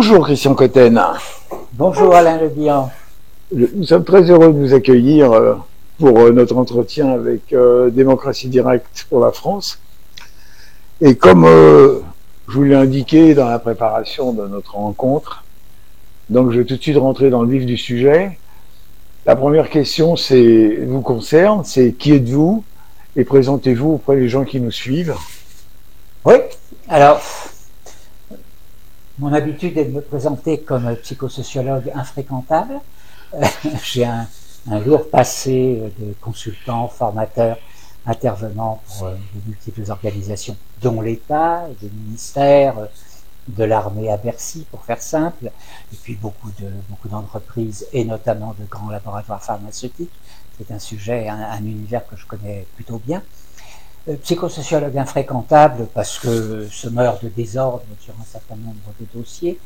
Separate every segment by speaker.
Speaker 1: Bonjour Christian Cotten.
Speaker 2: Bonjour Alain Le Bihan.
Speaker 1: Nous sommes très heureux de vous accueillir pour notre entretien avec Démocratie Directe pour la France. Et comme je vous l'ai indiqué dans la préparation de notre rencontre, donc je vais tout de suite rentrer dans le vif du sujet. La première question vous concerne, c'est qui êtes-vous et présentez-vous auprès des gens qui nous suivent.
Speaker 2: Oui, alors, mon habitude est de me présenter comme psychosociologue infréquentable. J'ai un lourd passé de consultant, formateur, intervenant pour de multiples organisations, dont l'État, des ministères, de l'armée à Bercy, pour faire simple, et puis beaucoup d'entreprises, et notamment de grands laboratoires pharmaceutiques. C'est un sujet, un univers que je connais plutôt bien. Psychosociologue infréquentable parce que semeur de désordre sur un certain nombre de dossiers,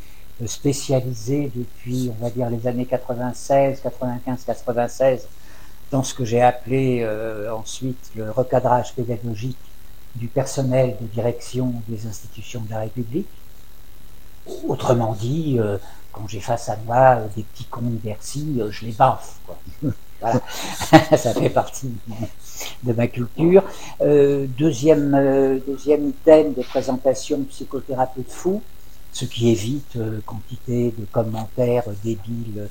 Speaker 2: spécialisé depuis, on va dire, les années 96, 95, 96, dans ce que j'ai appelé ensuite le recadrage pédagogique du personnel de direction des institutions de la République. Autrement dit, quand j'ai face à moi des petits cons de Bercy, je les baffe, quoi. Voilà, ça fait partie de ma culture. Deuxième thème de présentation, psychothérapeute fou, ce qui évite quantité de commentaires débiles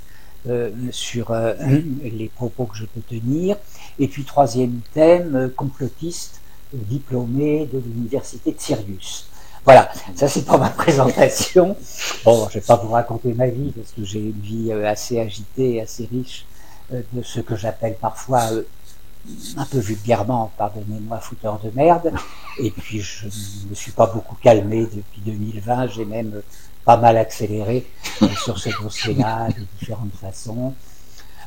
Speaker 2: sur les propos que je peux tenir. Et puis troisième thème, complotiste, diplômé de l'université de Sirius. Voilà, ça c'est pour ma présentation. Bon, je vais pas vous raconter ma vie parce que j'ai une vie assez agitée, assez riche, de ce que j'appelle parfois, un peu vulgairement, pardonnez-moi, fouteur de merde. Et puis je ne me suis pas beaucoup calmé depuis 2020, j'ai même pas mal accéléré sur ce dossier-là de différentes façons.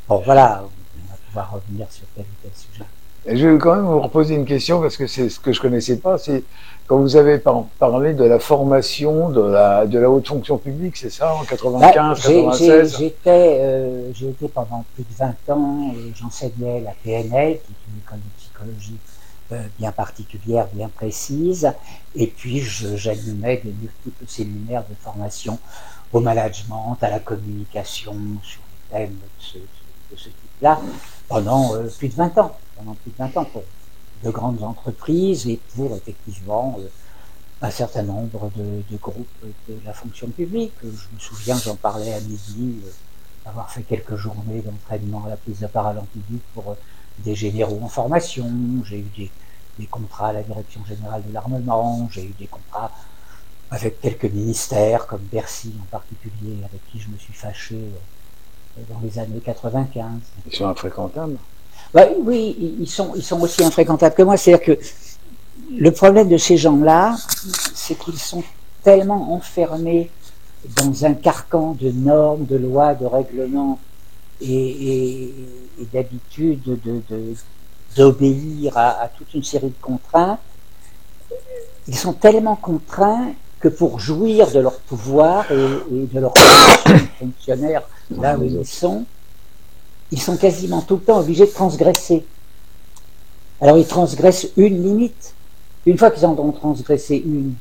Speaker 2: Bon voilà, on va pouvoir revenir sur tel ou tel sujet.
Speaker 1: Et je vais quand même vous reposer une question parce que c'est ce que je connaissais pas, c'est quand vous avez parlé de la formation de la haute fonction publique, c'est ça, en 95, 96?
Speaker 2: J'ai été pendant plus de 20 ans, j'enseignais la PNL, qui est une école de psychologie bien particulière, bien précise, et puis j'animais de multiples séminaires de formation au management, à la communication, sur des thèmes de ce type-là, pendant plus de 20 ans. Pendant plus de 20 ans pour de grandes entreprises et pour effectivement un certain nombre de groupes de la fonction publique. Je me souviens, j'en parlais à midi, avoir fait quelques journées d'entraînement à la prise de parole en public pour des généraux en formation. J'ai eu des contrats à la Direction Générale de l'Armement, j'ai eu des contrats avec quelques ministères, comme Bercy en particulier, avec qui je me suis fâché dans les années 95.
Speaker 1: Ils sont infréquentables?
Speaker 2: Oui, ils sont aussi infréquentables que moi. C'est-à-dire que le problème de ces gens-là, c'est qu'ils sont tellement enfermés dans un carcan de normes, de lois, de règlements et d'habitudes d'obéir à toute une série de contraintes. Ils sont tellement contraints que pour jouir de leur pouvoir et de leur fonctionnaire là où ils sont quasiment tout le temps obligés de transgresser. Alors ils transgressent une limite. Une fois qu'ils en ont transgressé une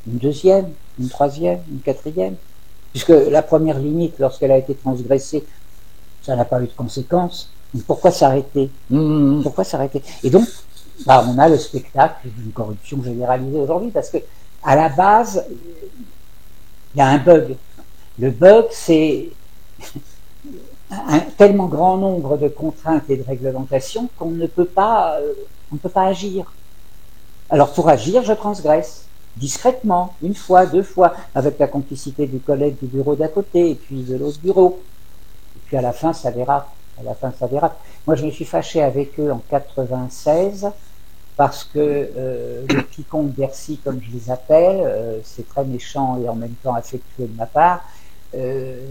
Speaker 2: deuxième, une troisième, une quatrième, puisque la première limite, lorsqu'elle a été transgressée, ça n'a pas eu de conséquences. Donc pourquoi s'arrêter? Pourquoi s'arrêter? Et donc, on a le spectacle d'une corruption généralisée aujourd'hui, parce que à la base, il y a un bug. Le bug, c'est un tellement grand nombre de contraintes et de réglementations qu'on ne peut pas agir. Alors pour agir, je transgresse discrètement, une fois, deux fois, avec la complicité du collègue du bureau d'à côté et puis de l'autre bureau. Et puis à la fin, ça dérape. Moi, je me suis fâché avec eux en 96 parce que les petits cons de Bercy, comme je les appelle, c'est très méchant et en même temps affectueux de ma part.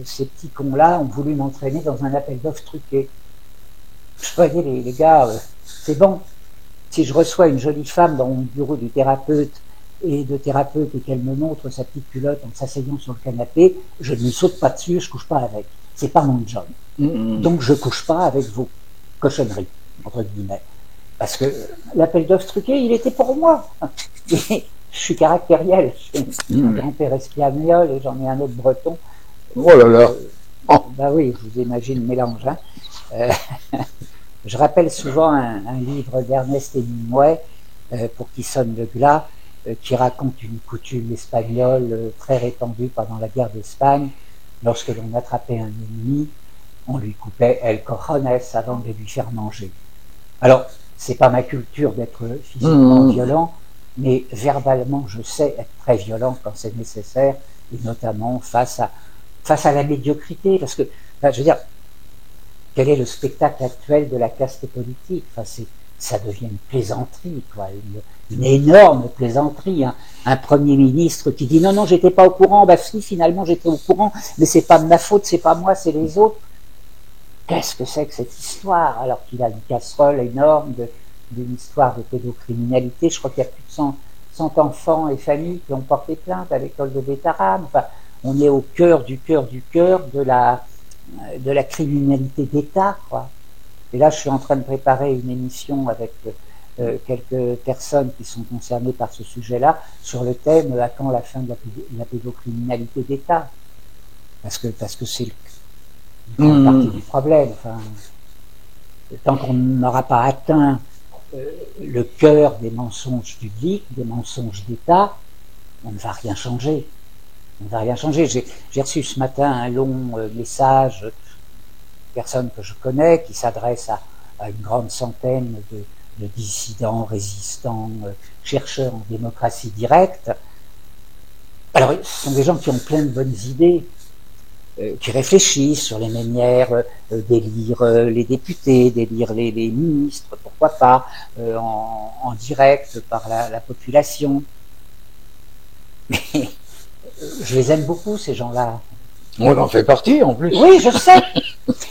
Speaker 2: Ces petits cons-là ont voulu m'entraîner dans un appel d'offres truqué. Je voyais les gars, c'est bon. Si je reçois une jolie femme dans mon bureau du thérapeute et qu'elle me montre sa petite culotte en s'asseyant sur le canapé, je ne saute pas dessus, je couche pas avec. C'est pas mon job. Donc je couche pas avec vos cochonneries, entre guillemets. Parce que l'appel d'offres truqué, il était pour moi. Je suis caractériel. J'ai un grand-père espagnol et j'en ai un autre breton.
Speaker 1: Oh là là. Oh.
Speaker 2: Bah oui, je vous imagine le mélange. Hein. Euh, je rappelle souvent un livre d'Ernest Hemingway, Pour qui sonne le glas, qui raconte une coutume espagnole très répandue pendant la guerre d'Espagne. Lorsque l'on attrapait un ennemi, on lui coupait el cojones avant de lui faire manger. Alors, c'est pas ma culture d'être physiquement violent, mais verbalement, je sais être très violent quand c'est nécessaire, et notamment face à la médiocrité, parce que, enfin, je veux dire, quel est le spectacle actuel de la caste politique? Enfin, ça devient une plaisanterie, quoi, une énorme plaisanterie. Hein. Un Premier ministre qui dit non, non, j'étais pas au courant, bah si, finalement j'étais au courant, mais c'est pas de ma faute, c'est pas moi, c'est les autres. Qu'est-ce que c'est que cette histoire? Alors qu'il a une casserole énorme d'une histoire de pédocriminalité. Je crois qu'il y a plus de 100 enfants et familles qui ont porté plainte à l'école de Bétarame. Enfin, on est au cœur de la criminalité d'État, quoi. Et là, je suis en train de préparer une émission avec quelques personnes qui sont concernées par ce sujet-là sur le thème à quand la fin de la pédocriminalité d'État, parce que c'est une grande partie du problème. Enfin, tant qu'on n'aura pas atteint le cœur des mensonges publics, des mensonges d'État, on ne va rien changer. On ne va rien changer. J'ai reçu ce matin un long message d'une personne que je connais qui s'adresse à une grande centaine de dissidents, résistants, chercheurs en démocratie directe. Alors, ce sont des gens qui ont plein de bonnes idées, qui réfléchissent sur les manières d'élire les députés, d'élire les ministres, pourquoi pas, en direct par la population. Mais je les aime beaucoup, ces gens-là.
Speaker 1: On en fait partie, en plus.
Speaker 2: Oui, je sais.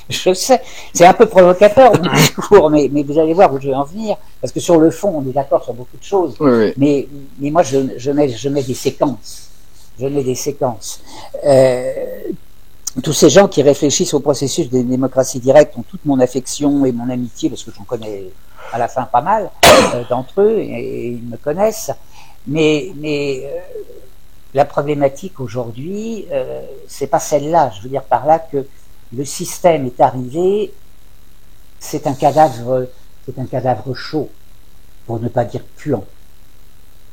Speaker 2: Je sais. C'est un peu provocateur, mon discours, mais vous allez voir où je vais en venir. Parce que sur le fond, on est d'accord sur beaucoup de choses.
Speaker 1: Oui, oui.
Speaker 2: Mais moi, je mets des séquences. Je mets des séquences. Tous ces gens qui réfléchissent au processus de démocratie directe ont toute mon affection et mon amitié, parce que j'en connais à la fin pas mal d'entre eux, et ils me connaissent. Mais la problématique aujourd'hui, c'est pas celle-là. Je veux dire par là que le système est arrivé, c'est un cadavre chaud, pour ne pas dire puant,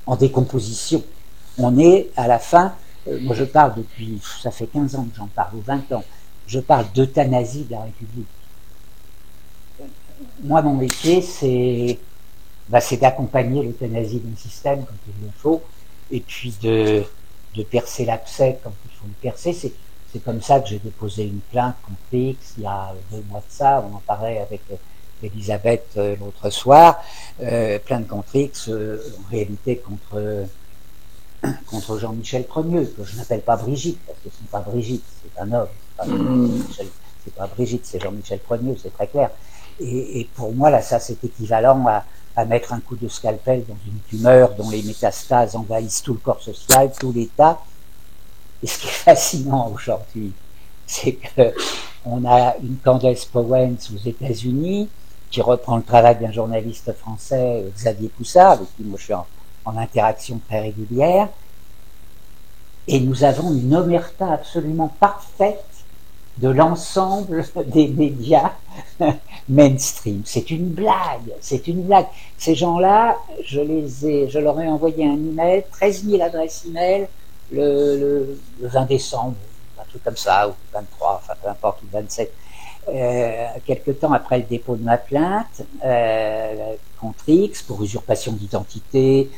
Speaker 2: en décomposition. On est à la fin, moi je parle depuis, ça fait 15 ans que j'en parle, ou 20 ans, je parle d'euthanasie de la République. Moi, mon métier, c'est d'accompagner l'euthanasie d'un système quand il le faut, et puis de percer l'abcès quand il faut le percer. C'est comme ça que j'ai déposé une plainte contre X il y a 2 mois de ça. On en parlait avec Elisabeth l'autre soir. Plainte contre X, en réalité contre Jean-Michel Premier, que je n'appelle pas Brigitte, parce que ce n'est pas Brigitte, c'est un homme. C'est pas Brigitte, c'est Jean-Michel Premier, c'est très clair. Et pour moi, là, ça, c'est équivalent à mettre un coup de scalpel dans une tumeur dont les métastases envahissent tout le corps social, tout l'État. Et ce qui est fascinant aujourd'hui, c'est qu'on a une Candace Owens aux États-Unis qui reprend le travail d'un journaliste français, Xavier Poussard, avec qui moi je suis en interaction très régulière. Et nous avons une omerta absolument parfaite de l'ensemble des médias mainstream. C'est une blague, c'est une blague. Ces gens-là, je leur ai envoyé un email, 13 000 adresses email, le 20 décembre, un truc comme ça, ou 23, enfin peu importe, ou 27. Quelque temps après le dépôt de ma plainte contre X pour usurpation d'identité,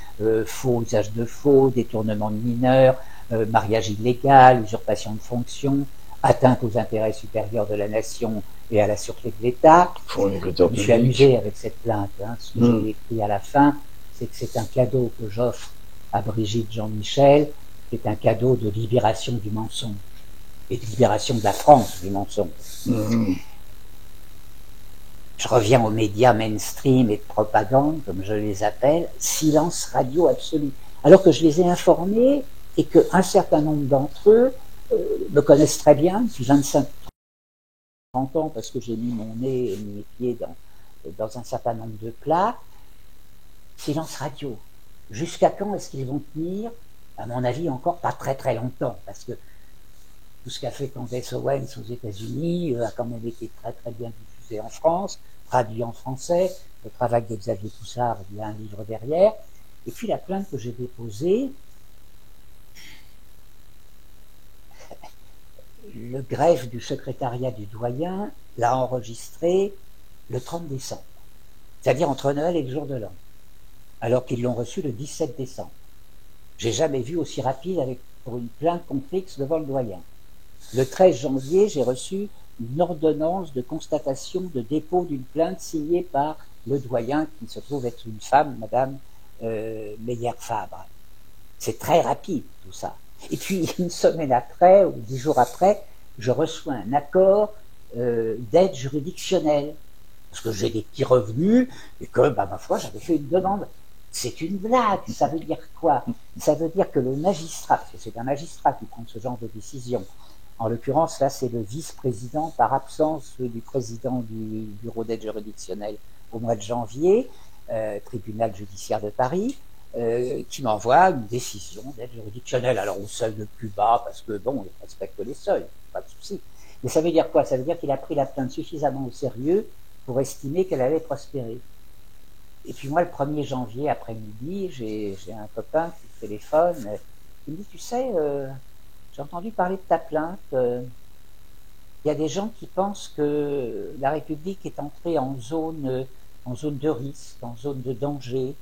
Speaker 2: faux usage de faux, détournement de mineurs, mariage illégal, usurpation de fonction, atteinte aux intérêts supérieurs de la nation et à la sûreté de l'État. Je me suis amusé avec cette plainte. Hein. Ce que j'ai écrit à la fin, c'est que c'est un cadeau que j'offre à Brigitte Jean-Michel, c'est un cadeau de libération du mensonge et de libération de la France du mensonge. Je reviens aux médias mainstream et de propagande, comme je les appelle, silence radio absolu. Alors que je les ai informés et qu'un certain nombre d'entre eux me connaissent très bien depuis 25-30 ans, parce que j'ai mis mon nez et mes pieds dans un certain nombre de plats. Silence radio. Jusqu'à quand est-ce qu'ils vont tenir? À mon avis, encore pas très très longtemps, parce que tout ce qu'a fait Candace Owens aux États-Unis a quand même été très très bien diffusé en France, traduit en français. Le travail de Xavier Poussard, il y a un livre derrière. Et puis la plainte que j'ai déposée, le greffe du secrétariat du doyen l'a enregistré le 30 décembre, c'est-à-dire entre Noël et le jour de l'an, alors qu'ils l'ont reçu le 17 décembre. J'ai jamais vu aussi rapide pour une plainte complexe devant le doyen. Le 13 janvier, j'ai reçu une ordonnance de constatation de dépôt d'une plainte signée par le doyen, qui se trouve être une femme, Madame Meyer-Fabre. C'est très rapide tout ça. Et puis une semaine après, ou 10 jours après, je reçois un accord d'aide juridictionnelle, parce que j'ai des petits revenus, et que, ma foi, j'avais fait une demande. C'est une blague. Ça veut dire quoi? Ça veut dire que le magistrat, parce que c'est un magistrat qui prend ce genre de décision, en l'occurrence, là, c'est le vice-président par absence du président du bureau d'aide juridictionnelle au mois de janvier, tribunal judiciaire de Paris, qui m'envoie une décision d'aide juridictionnelle. Alors, au seuil le plus bas, parce que, bon, il respecte les seuils, pas de souci. Mais ça veut dire quoi? Ça veut dire qu'il a pris la plainte suffisamment au sérieux pour estimer qu'elle allait prospérer. Et puis moi, le 1er janvier après-midi, j'ai un copain qui téléphone, il me dit, tu sais, j'ai entendu parler de ta plainte, il y a des gens qui pensent que la République est entrée en zone de risque, en zone de danger.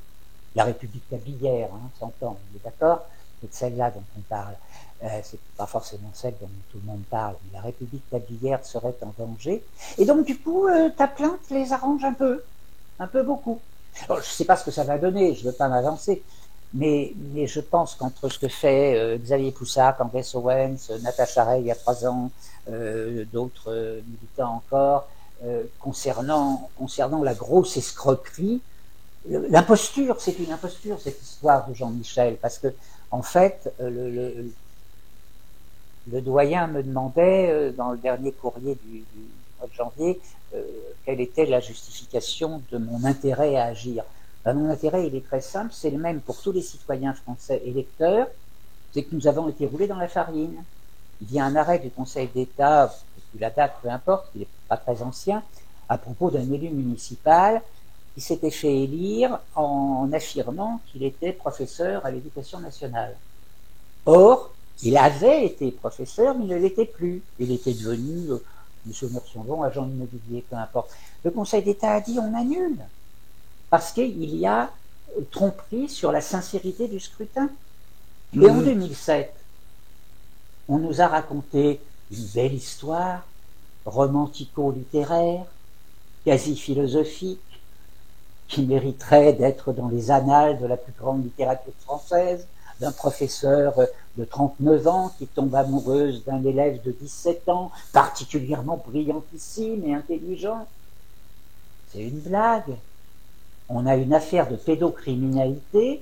Speaker 2: La République tablière, hein, s'entend, on est d'accord? C'est de celle-là dont on parle. C'est pas forcément celle dont tout le monde parle, mais la République tablière serait en danger. Et donc, du coup, ta plainte les arrange un peu beaucoup. Alors, je ne sais pas ce que ça va donner, je ne veux pas m'avancer, mais je pense qu'entre ce que fait Xavier Poussard, Candace Owens, Natacha Ray il y a 3 ans, d'autres militants encore, concernant la grosse escroquerie, l'imposture, c'est une imposture, cette histoire de Jean-Michel, parce que, en fait, le doyen me demandait, dans le dernier courrier du mois de janvier, quelle était la justification de mon intérêt à agir. Ben, mon intérêt, il est très simple, c'est le même pour tous les citoyens français électeurs, c'est que nous avons été roulés dans la farine. Il y a un arrêt du Conseil d'État, la date, peu importe, il n'est pas très ancien, à propos d'un élu municipal qui s'était fait élire en affirmant qu'il était professeur à l'Éducation nationale. Or, il avait été professeur, mais il ne l'était plus. Il était devenu, M. Meurson-Long, agent immobilier, peu importe. Le Conseil d'État a dit on annule, parce qu'il y a tromperie sur la sincérité du scrutin. Et en 2007, on nous a raconté une belle histoire, romantico-littéraire, quasi philosophique, qui mériterait d'être dans les annales de la plus grande littérature française, d'un professeur de 39 ans qui tombe amoureuse d'un élève de 17 ans, particulièrement brillantissime et intelligent. C'est une blague. On a une affaire de pédocriminalité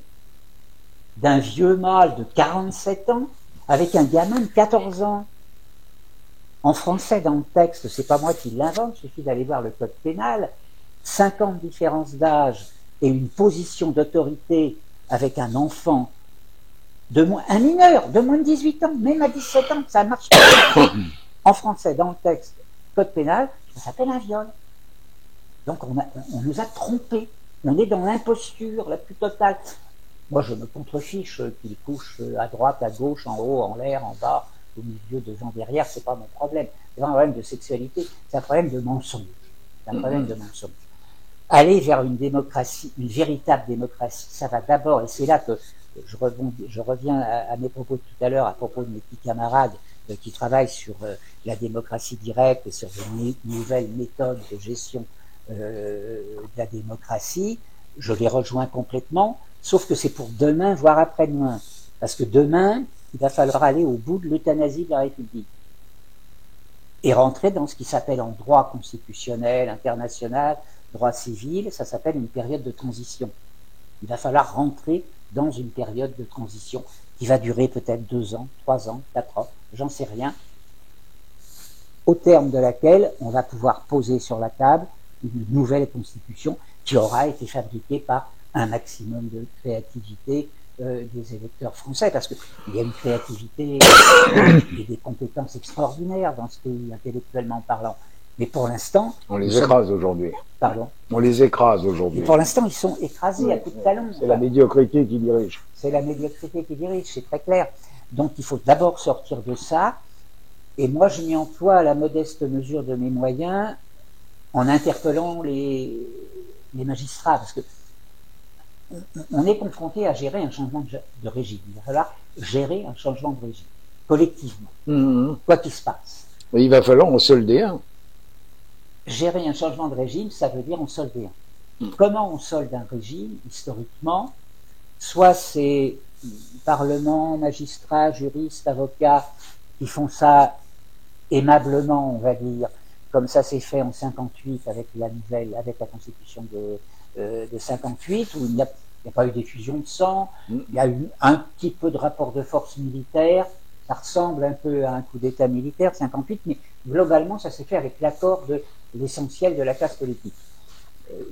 Speaker 2: d'un vieux mâle de 47 ans avec un gamin de 14 ans. En français, dans le texte, c'est pas moi qui l'invente, il suffit d'aller voir le code pénal, 5 ans de différence d'âge et une position d'autorité avec un enfant un mineur de moins de 18 ans, même à 17 ans, ça marche pas. En français, dans le texte, code pénal, ça s'appelle un viol. Donc on nous a trompés. On est dans l'imposture la plus totale. Moi, je me contrefiche qu'il couche à droite, à gauche, en haut, en l'air, en bas, au milieu, devant, derrière, c'est pas mon problème. C'est pas un problème de sexualité, c'est un problème de mensonge. C'est un problème de mensonge. Aller vers une démocratie, une véritable démocratie, ça va d'abord, et c'est là que je reviens à mes propos de tout à l'heure, à propos de mes petits camarades qui travaillent sur la démocratie directe et sur de nouvelles méthodes de gestion de la démocratie. Je les rejoins complètement, sauf que c'est pour demain, voire après-demain. Parce que demain, il va falloir aller au bout de l'euthanasie de la République et rentrer dans ce qui s'appelle en droit constitutionnel, international, droit civil, ça s'appelle une période de transition. Il va falloir rentrer dans une période de transition qui va durer peut-être 2 ans, 3 ans, 4 ans, j'en sais rien, au terme de laquelle on va pouvoir poser sur la table une nouvelle constitution qui aura été fabriquée par un maximum de créativité des électeurs français, parce qu'il y a une créativité et des compétences extraordinaires dans ce pays, intellectuellement parlant. Mais pour l'instant...
Speaker 1: On les écrase aujourd'hui.
Speaker 2: Pardon.
Speaker 1: On les écrase aujourd'hui.
Speaker 2: Et pour l'instant, ils sont écrasés à coups de talon.
Speaker 1: C'est la médiocrité qui dirige.
Speaker 2: C'est la médiocrité qui dirige, c'est très clair. Donc il faut d'abord sortir de ça. Et moi, je m'y emploie à la modeste mesure de mes moyens en interpellant les magistrats. Parce que on est confronté à gérer un changement de régime. Il va falloir gérer un changement de régime, collectivement, quoi qu'il se passe.
Speaker 1: Mais il va falloir en solder un.
Speaker 2: Gérer un changement de régime, ça veut dire en solder un. Comment on solde un régime, historiquement? Soit c'est parlement, magistrats, juristes, avocats qui font ça aimablement, on va dire, comme ça s'est fait en 58 avec la Constitution de 58, où il n'y a pas eu d'effusion de sang, il y a eu un petit peu de rapport de force militaire, ça ressemble un peu à un coup d'État militaire, 58, mais globalement, ça s'est fait avec l'accord de l'essentiel de la classe politique.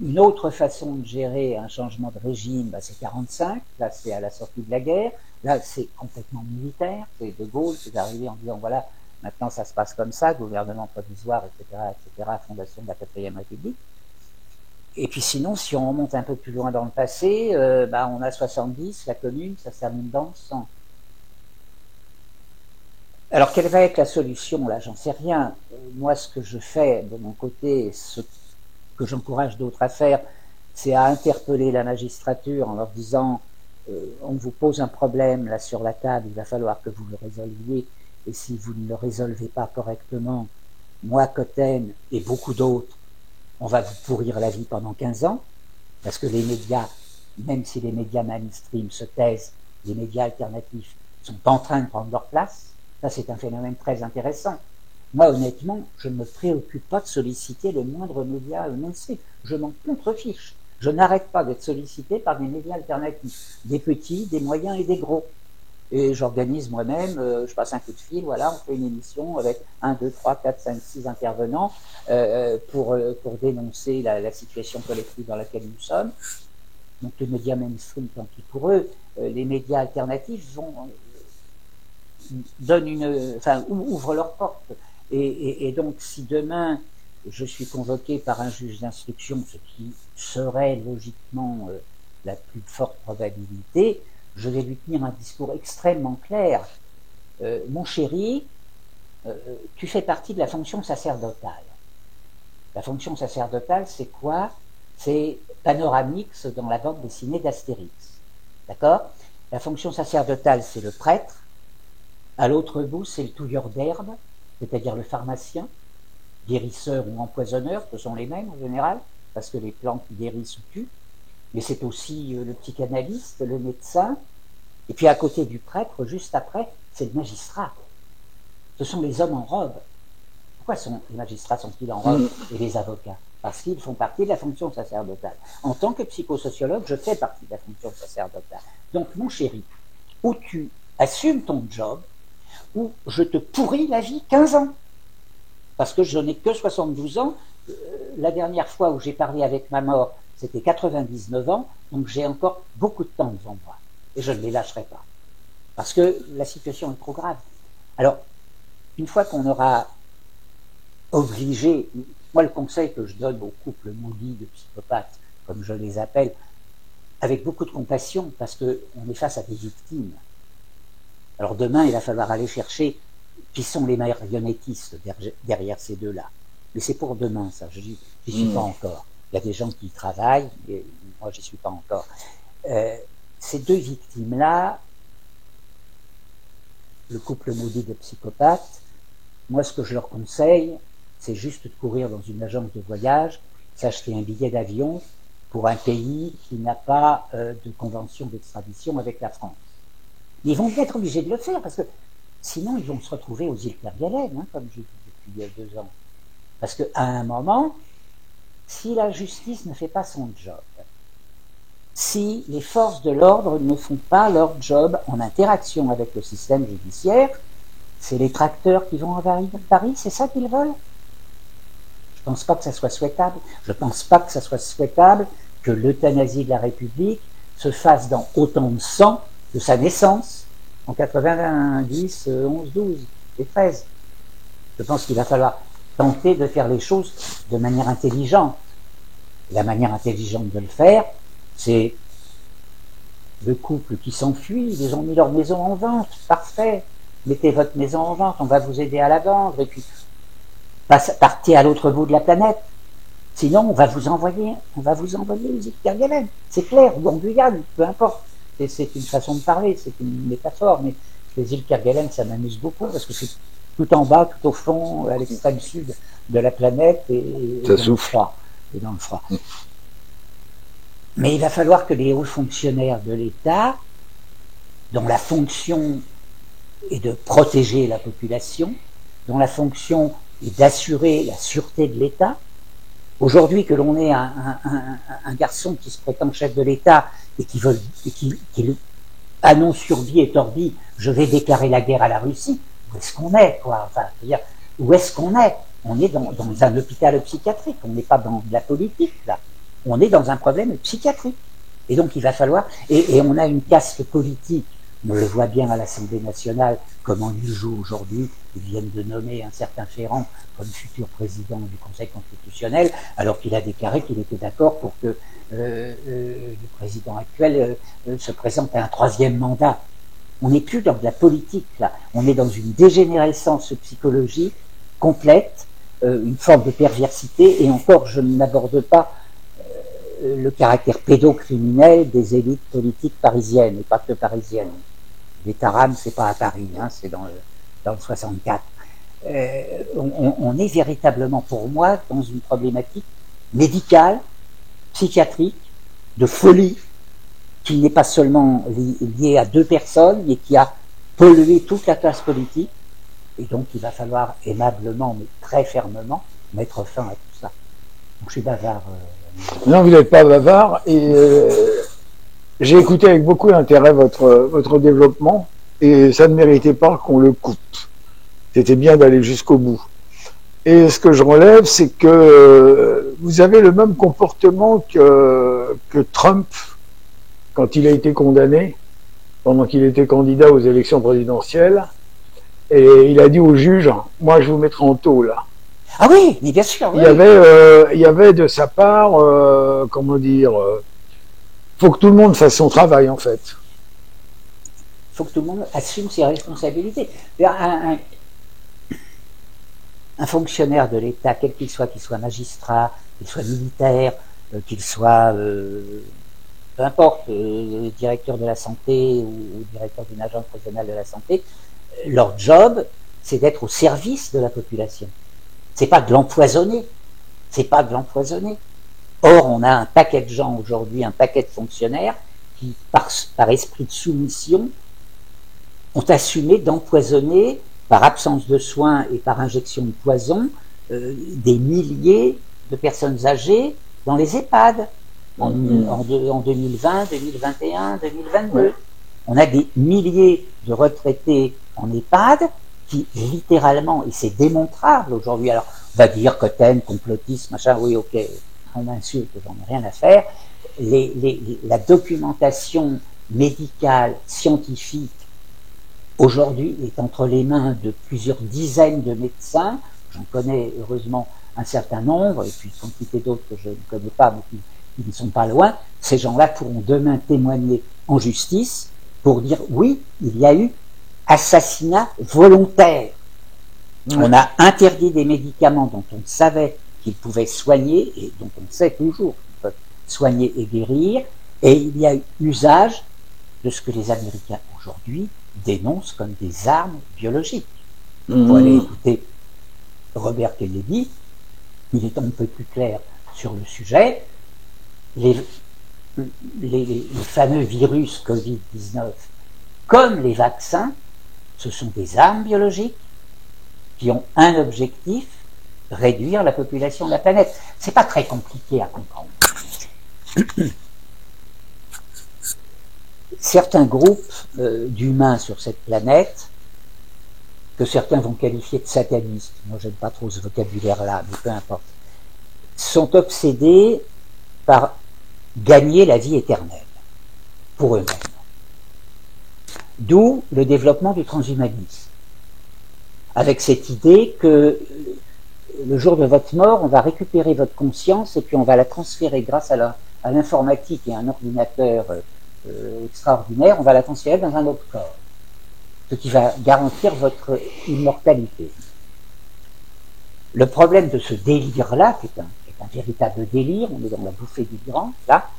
Speaker 2: Une autre façon de gérer un changement de régime, c'est 45, là c'est à la sortie de la guerre, là c'est complètement militaire, c'est De Gaulle qui est arrivé en disant voilà, maintenant ça se passe comme ça, gouvernement provisoire, etc., fondation de la 4e République. Et puis sinon, si on remonte un peu plus loin dans le passé, on a 70, la commune, ça se termine dans le 100. Alors quelle va être la solution là? J'en sais rien. Moi, ce que je fais de mon côté, ce que j'encourage d'autres à faire, c'est à interpeller la magistrature en leur disant on vous pose un problème là sur la table, il va falloir que vous le résolviez, et si vous ne le résolvez pas correctement, moi, Cotten et beaucoup d'autres, on va vous pourrir la vie pendant 15 ans, parce que les médias, même si les médias mainstream se taisent, les médias alternatifs sont en train de prendre leur place. Ça, c'est un phénomène très intéressant. Moi, honnêtement, je ne me préoccupe pas de solliciter le moindre média mainstream. Je m'en contrefiche. Je n'arrête pas d'être sollicité par des médias alternatifs, des petits, des moyens et des gros. Et j'organise moi-même, je passe un coup de fil, voilà, on fait une émission avec 1, 2, 3, 4, 5, 6 intervenants pour dénoncer la situation collective dans laquelle nous sommes. Donc les médias mainstream, tant pis pour eux, les médias alternatifs ouvrent leurs portes. Et donc si demain je suis convoqué par un juge d'instruction, ce qui serait logiquement la plus forte probabilité, je vais lui tenir un discours extrêmement clair. Mon chéri, tu fais partie de la fonction sacerdotale. La fonction sacerdotale, c'est quoi? C'est Panoramix dans la bande dessinée d'Astérix. D'accord? La fonction sacerdotale, c'est le prêtre. À l'autre bout, c'est le touilleur d'herbe, c'est-à-dire le pharmacien, guérisseur ou empoisonneur, ce sont les mêmes en général, parce que les plantes guérissent ou tuent. Mais c'est aussi le psychanalyste, le médecin, et puis à côté du prêtre, juste après, c'est le magistrat. Ce sont les hommes en robe. Pourquoi les magistrats sont-ils en robe et les avocats? Parce qu'ils font partie de la fonction sacerdotale. En tant que psychosociologue, je fais partie de la fonction sacerdotale. Donc, mon chéri, ou tu assumes ton job, ou je te pourris la vie 15 ans. Parce que je n'ai que 72 ans. La dernière fois où j'ai parlé avec ma mort, c'était 99 ans, donc j'ai encore beaucoup de temps devant moi. Et je ne les lâcherai pas. Parce que la situation est trop grave. Alors, une fois qu'on aura obligé, moi le conseil que je donne aux couples maudits de psychopathes, comme je les appelle, avec beaucoup de compassion, parce qu'on est face à des victimes. Alors demain, il va falloir aller chercher qui sont les marionnettistes derrière ces deux-là. Mais c'est pour demain, ça. Je n'y suis pas encore. Il y a des gens qui y travaillent, mais moi, j'y suis pas encore. Ces deux victimes-là, le couple maudit de psychopathes, moi, ce que je leur conseille, c'est juste de courir dans une agence de voyage, s'acheter un billet d'avion pour un pays qui n'a pas de convention d'extradition avec la France. Ils vont être obligés de le faire, parce que sinon, ils vont se retrouver aux îles Kerguelen, comme j'ai dit depuis 2 ans. Parce qu'à un moment, si la justice ne fait pas son job, si les forces de l'ordre ne font pas leur job en interaction avec le système judiciaire, c'est les tracteurs qui vont envahir Paris, c'est ça qu'ils veulent? Je ne pense pas que ça soit souhaitable. Je ne pense pas que l'euthanasie de la République se fasse dans autant de sang de sa naissance en 90, 11, 12 et 13. Je pense qu'il va falloir tenter de faire les choses de manière intelligente. La manière intelligente de le faire, c'est le couple qui s'enfuit, ils ont mis leur maison en vente, parfait, mettez votre maison en vente, on va vous aider à la vendre, et puis partez à l'autre bout de la planète. Sinon, on va vous envoyer les îles Kerguelen. C'est clair, ou en Guyane, peu importe. C'est une façon de parler, c'est une métaphore, mais les îles Kerguelen, ça m'amuse beaucoup parce que c'est tout en bas, tout au fond, à l'extrême sud de la planète et dans le froid. Et dans le froid. Mais il va falloir que les hauts fonctionnaires de l'État, dont la fonction est de protéger la population, dont la fonction est d'assurer la sûreté de l'État. Aujourd'hui, que l'on ait un garçon qui se prétend chef de l'État et qui annonce sur vie et torbi, je vais déclarer la guerre à la Russie, où est-ce qu'on est, quoi? Enfin, où est-ce qu'on est? On est dans un hôpital psychiatrique, on n'est pas dans de la politique, là. On est dans un problème psychiatrique. Et donc, il va falloir, et on a une caste politique, on le voit bien à l'Assemblée nationale, comment ils jouent aujourd'hui. Ils viennent de nommer un certain Ferrand comme futur président du Conseil constitutionnel, alors qu'il a déclaré qu'il était d'accord pour que le président actuel se présente à un 3e mandat. On n'est plus dans de la politique, là. On est dans une dégénérescence psychologique complète, une forme de perversité, et encore, je n'aborde pas le caractère pédocriminel des élites politiques parisiennes, et pas que parisiennes. Les Taram, c'est pas à Paris, hein, c'est dans le 64. On est véritablement, pour moi, dans une problématique médicale, psychiatrique, de folie, qui n'est pas seulement liée à 2 personnes, mais qui a pollué toute la classe politique. Et donc, il va falloir aimablement, mais très fermement, mettre fin à tout ça. Donc, je suis bavard.
Speaker 1: Non, vous n'êtes pas bavard, et j'ai écouté avec beaucoup d'intérêt votre développement, et ça ne méritait pas qu'on le coupe. C'était bien d'aller jusqu'au bout. Et ce que je relève, c'est que vous avez le même comportement que Trump quand il a été condamné, pendant qu'il était candidat aux élections présidentielles, et il a dit au juge, moi je vous mettrai en taule.
Speaker 2: Ah oui, mais bien sûr. Oui.
Speaker 1: Il y avait de sa part, comment dire, faut que tout le monde fasse son travail en fait.
Speaker 2: Il faut que tout le monde assume ses responsabilités. Un fonctionnaire de l'État, quel qu'il soit magistrat, qu'il soit militaire, qu'il soit, peu importe, directeur de la santé ou directeur d'une agence régionale de la santé, leur job, c'est d'être au service de la population. C'est pas de l'empoisonner. C'est pas de l'empoisonner. Or, on a un paquet de gens aujourd'hui, un paquet de fonctionnaires qui, par esprit de soumission, ont assumé d'empoisonner, par absence de soins et par injection de poison, des milliers de personnes âgées dans les EHPAD en 2020, 2021, 2022. Ouais. On a des milliers de retraités en EHPAD qui, littéralement, et c'est démontrable aujourd'hui, alors on va dire quotaine, complotiste, machin, oui, ok, on m'insulte, j'en ai rien à faire. La documentation médicale, scientifique, aujourd'hui est entre les mains de plusieurs dizaines de médecins, j'en connais heureusement un certain nombre, et puis quantité d'autres que je ne connais pas, mais qui ne sont pas loin. Ces gens-là pourront demain témoigner en justice pour dire oui, il y a eu assassinat volontaire. On a interdit des médicaments dont on savait qu'ils pouvaient soigner, et dont on sait toujours qu'ils peuvent soigner et guérir, et il y a eu usage de ce que les Américains aujourd'hui dénoncent comme des armes biologiques. Pour aller écouter Robert Kennedy, il est un peu plus clair sur le sujet. Les fameux virus Covid-19, comme les vaccins, ce sont des armes biologiques qui ont un objectif, réduire la population de la planète. C'est pas très compliqué à comprendre. Certains groupes d'humains sur cette planète, que certains vont qualifier de satanistes, moi j'aime pas trop ce vocabulaire-là, mais peu importe, sont obsédés par gagner la vie éternelle, pour eux-mêmes. D'où le développement du transhumanisme. Avec cette idée que le jour de votre mort, on va récupérer votre conscience et puis on va la transférer grâce à l'informatique et à un ordinateur extraordinaire, on va la transférer dans un autre corps. Ce qui va garantir votre immortalité. Le problème de ce délire-là, qui est un véritable délire, on est dans la bouffée délirante, là,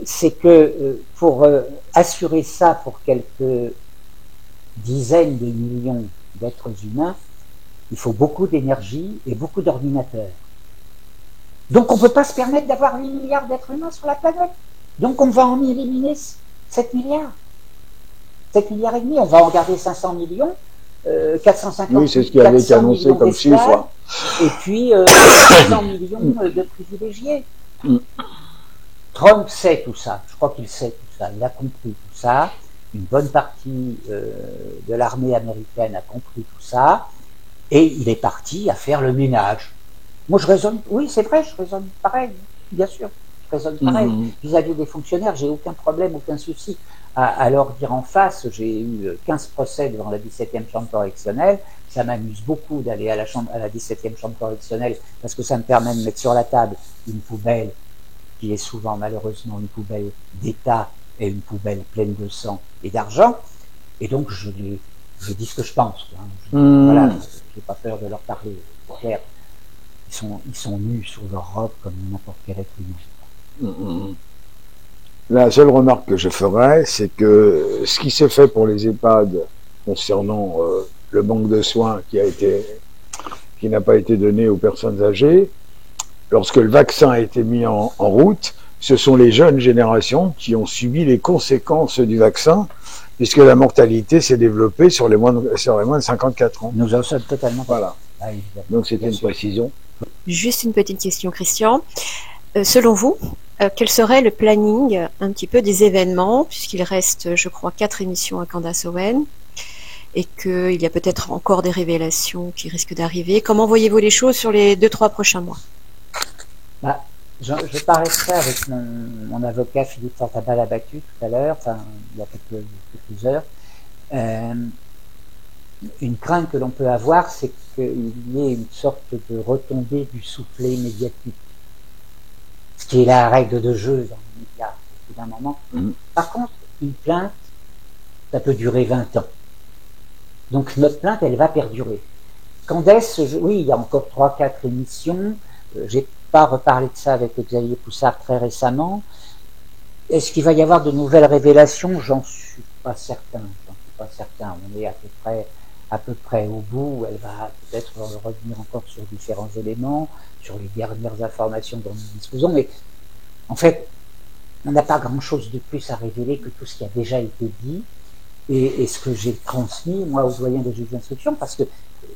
Speaker 2: c'est que pour assurer ça pour quelques dizaines de millions d'êtres humains, il faut beaucoup d'énergie et beaucoup d'ordinateurs. Donc on ne peut pas se permettre d'avoir 8 milliards d'êtres humains sur la planète. Donc on va en éliminer 7 milliards. 7 milliards et demi, on va en garder 500 millions, 450
Speaker 1: oui, c'est ce qui avait été annoncé comme chiffre.
Speaker 2: Et puis 100 millions de privilégiés. Trump sait tout ça, je crois qu'il sait tout ça, il a compris tout ça, une bonne partie de l'armée américaine a compris tout ça, et il est parti à faire le ménage. Moi je raisonne, oui c'est vrai, je raisonne pareil, bien sûr, je raisonne pareil. Vis-à-vis des fonctionnaires, j'ai aucun problème, aucun souci à leur dire en face. J'ai eu 15 procès devant la 17e chambre correctionnelle, ça m'amuse beaucoup d'aller à la 17e chambre correctionnelle, parce que ça me permet de mettre sur la table une poubelle qui est souvent malheureusement une poubelle d'État et une poubelle pleine de sang et d'argent, et donc je dis ce que je pense. Voilà, je n'ai pas peur de leur parler, c'est clair. Ils sont nus sur leur robe comme n'importe quel être humain.
Speaker 1: La seule remarque que je ferais, c'est que ce qui se fait pour les EHPAD concernant le manque de soins qui n'a pas été donné aux personnes âgées, lorsque le vaccin a été mis en route, ce sont les jeunes générations qui ont subi les conséquences du vaccin, puisque la mortalité s'est développée sur les moins de 54 ans.
Speaker 2: Nous en sommes totalement...
Speaker 1: Voilà.
Speaker 2: Ah,
Speaker 1: donc c'était une précision.
Speaker 3: Juste une petite question, Christian. Selon vous, quel serait le planning un petit peu des événements, puisqu'il reste, je crois, 4 émissions à Candace Owen, et qu'il y a peut-être encore des révélations qui risquent d'arriver. Comment voyez-vous les choses sur les 2-3 prochains mois?
Speaker 2: Je parlais de ça avec mon avocat Philippe Fortabal-Abattu tout à l'heure, enfin il y a quelques heures. Une crainte que l'on peut avoir, c'est qu'il y ait une sorte de retombée du soufflet médiatique, ce qui est la règle de jeu dans les médias au bout d'un moment. Par contre, une plainte, ça peut durer 20 ans. Donc notre plainte, elle va perdurer. Candace, oui, il y a encore 3-4 émissions. J'ai pas reparlé de ça avec Xavier Poussard très récemment. Est-ce qu'il va y avoir de nouvelles révélations? J'en suis pas certain. On est à peu près au bout. Elle va peut-être revenir encore sur différents éléments, sur les dernières informations dont nous disposons. Mais en fait, on n'a pas grand-chose de plus à révéler que tout ce qui a déjà été dit et ce que j'ai transmis, moi, aux doyens des juges d'instruction, parce que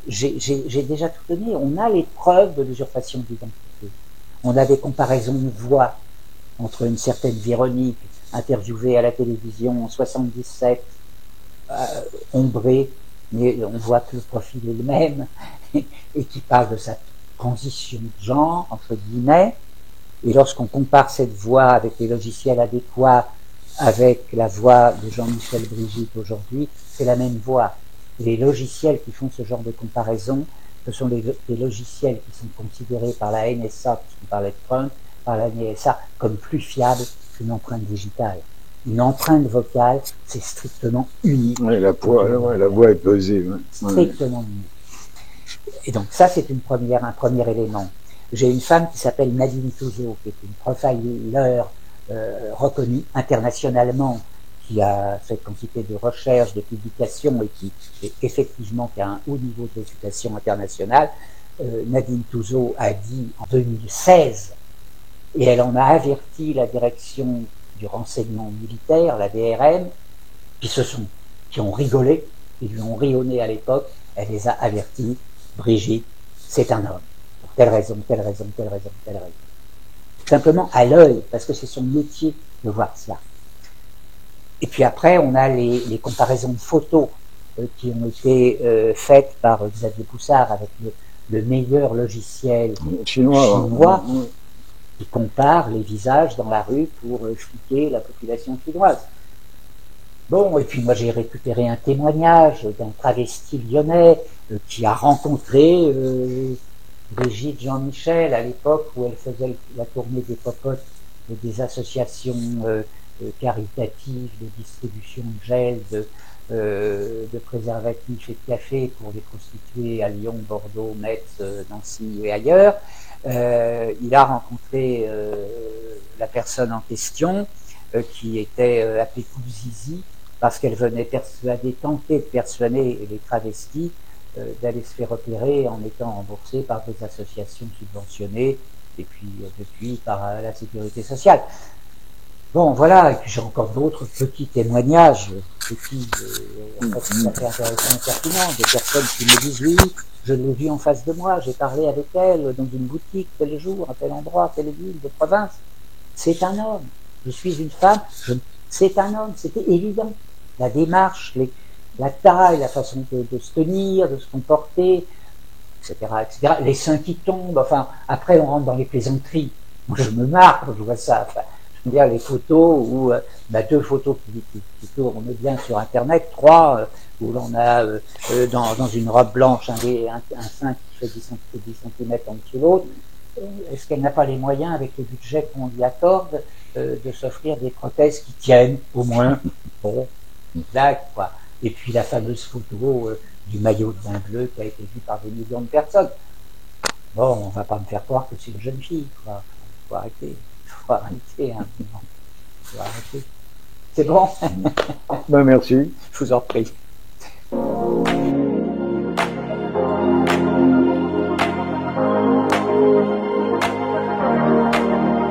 Speaker 2: j'ai déjà tout donné. On a les preuves de l'usurpation d'identité. On a des comparaisons de voix entre une certaine Véronique, interviewée à la télévision en 77, ombrée, mais on voit que le profil est le même, et qui parle de sa transition de genre, entre guillemets. Et lorsqu'on compare cette voix avec les logiciels adéquats, avec la voix de Jean-Michel Brigitte aujourd'hui, c'est la même voix. Les logiciels qui font ce genre de comparaison, ce sont des logiciels qui sont considérés par la NSA, puisqu'on parlait de Trump, par la NSA, comme plus fiables qu'une empreinte digitale. Une empreinte vocale, c'est strictement unique.
Speaker 1: Oui, la voix est pesée. Ouais.
Speaker 2: Strictement unique. Et donc ça, c'est un premier élément. J'ai une femme qui s'appelle Nadine Touzeau, qui est une profiler reconnue internationalement, qui a fait quantité de recherches, de publications, et qui est effectivement qui a un haut niveau de réputation internationale. Nadine Touzeau a dit en 2016, et elle en a averti la direction du renseignement militaire, la DRM, qui ont rigolé, ils lui ont ri au nez à l'époque. Elle les a avertis: Brigitte, c'est un homme, pour telle raison. Simplement à l'œil, parce que c'est son métier de voir cela. Et puis après, on a les comparaisons de photos qui ont été faites par Xavier Poussard avec le meilleur logiciel chinois qui compare les visages dans la rue pour fliquer la population chinoise. Bon, et puis moi j'ai récupéré un témoignage d'un travesti lyonnais qui a rencontré Brigitte Jean-Michel à l'époque où elle faisait la tournée des popotes et des associations caritatives de distribution de gel, de préservatifs et de café pour les prostituées à Lyon, Bordeaux, Metz, Nancy et ailleurs. Il a rencontré la personne en question qui était appelée Kouzizi parce qu'elle venait tenter de persuader les travestis d'aller se faire opérer en étant remboursés par des associations subventionnées et puis depuis par la sécurité sociale. Bon, voilà, et puis j'ai encore d'autres petits témoignages, petits, en fait, tout à fait intéressants et pertinents, des personnes qui me disent oui, je l'ai vue en face de moi, j'ai parlé avec elle dans une boutique tel jour, à tel endroit, telle ville de province. C'est un homme. Je suis une femme, c'est un homme, c'était évident. La démarche, la taille, la façon de se tenir, de se comporter, etc., etc. Les seins qui tombent, enfin, après on rentre dans les plaisanteries. Moi je me marre quand je vois ça. Enfin, je veux dire, les photos où, deux photos qui tournent bien sur Internet, trois, où l'on a dans une robe blanche un sein qui fait 10 cm en dessous de l'autre. Est-ce qu'elle n'a pas les moyens, avec le budget qu'on lui accorde, de s'offrir des prothèses qui tiennent, au moins? Bon, blague, quoi. Et puis la fameuse photo du maillot de bain bleu qui a été vu par des millions de personnes. Bon, on va pas me faire croire que c'est une jeune fille, quoi. Faut arrêter. Faut arrêter, hein. Faut arrêter. C'est bon?
Speaker 1: Ben, merci.
Speaker 2: Je vous en prie.